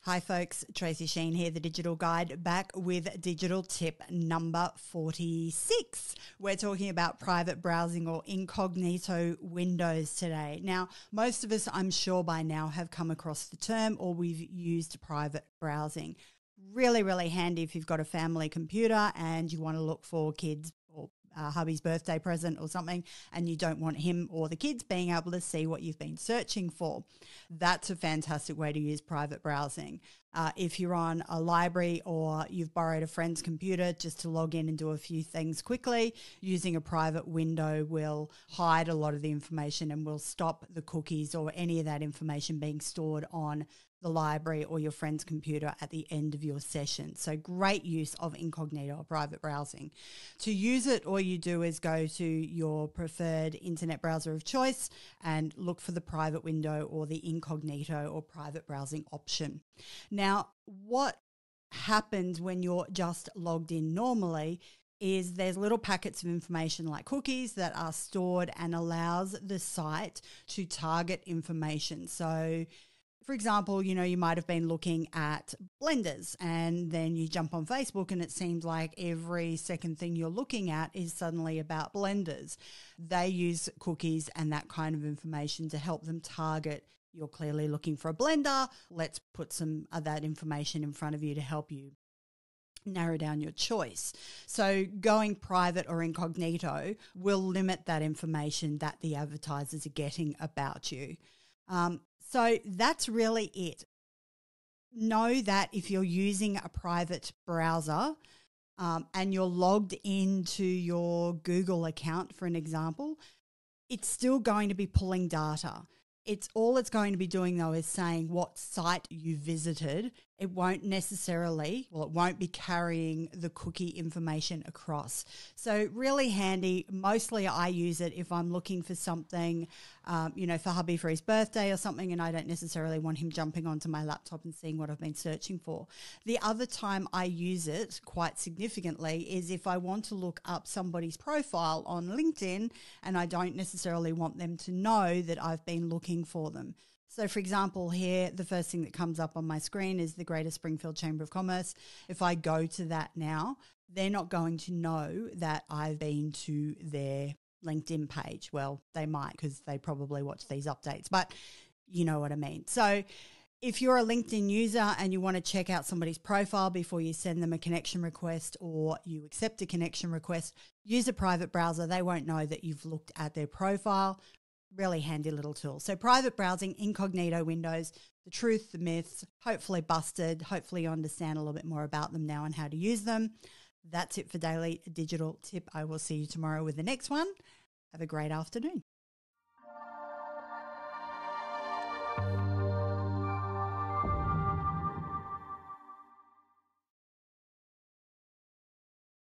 Hi folks, Tracy Sheen here, the Digital Guide, back with digital tip number 46. We're talking about private browsing or incognito windows today. Now, most of us, I'm sure by now, have come across the term or we've used private browsing. Really, really handy if you've got a family computer and you want to look for kids or hubby's birthday present or something, and you don't want him or the kids being able to see what you've been searching for. That's a fantastic way to use private browsing. If you're on a library or you've borrowed a friend's computer just to log in and do a few things quickly, using a private window will hide a lot of the information and will stop the cookies or any of that information being stored on the library or your friend's computer at the end of your session. So great use of incognito or private browsing. To use it, all you do is go to your preferred internet browser of choice and look for the private window or the incognito or private browsing option. Now, what happens when you're just logged in normally is there's little packets of information like cookies that are stored and allows the site to target information. So for example, you might have been looking at blenders and then you jump on Facebook and it seems like every second thing you're looking at is suddenly about blenders. They use cookies and that kind of information to help them target. You're clearly looking for a blender. Let's put some of that information in front of you to help you narrow down your choice. So going private or incognito will limit that information that the advertisers are getting about you. So that's really it. Know that if you're using a private browser and you're logged into your Google account, for an example, it's still going to be pulling data. It's going to be doing, though, is saying what site you visited. It won't be carrying the cookie information across. So really handy. Mostly I use it if I'm looking for something, for hubby for his birthday or something, and I don't necessarily want him jumping onto my laptop and seeing what I've been searching for. The other time I use it quite significantly is if I want to look up somebody's profile on LinkedIn and I don't necessarily want them to know that I've been looking for them. So, for example, here, the first thing that comes up on my screen is the Greater Springfield Chamber of Commerce. If I go to that now, they're not going to know that I've been to their LinkedIn page. Well, they might because they probably watch these updates, but you know what I mean. So if you're a LinkedIn user and you want to check out somebody's profile before you send them a connection request or you accept a connection request, use a private browser. They won't know that you've looked at their profile. Really handy little tool. So private browsing, incognito windows, the truth, the myths, hopefully busted. Hopefully you understand a little bit more about them now and how to use them. That's it for Daily Digital Tip. I will see you tomorrow with the next one. Have a great afternoon.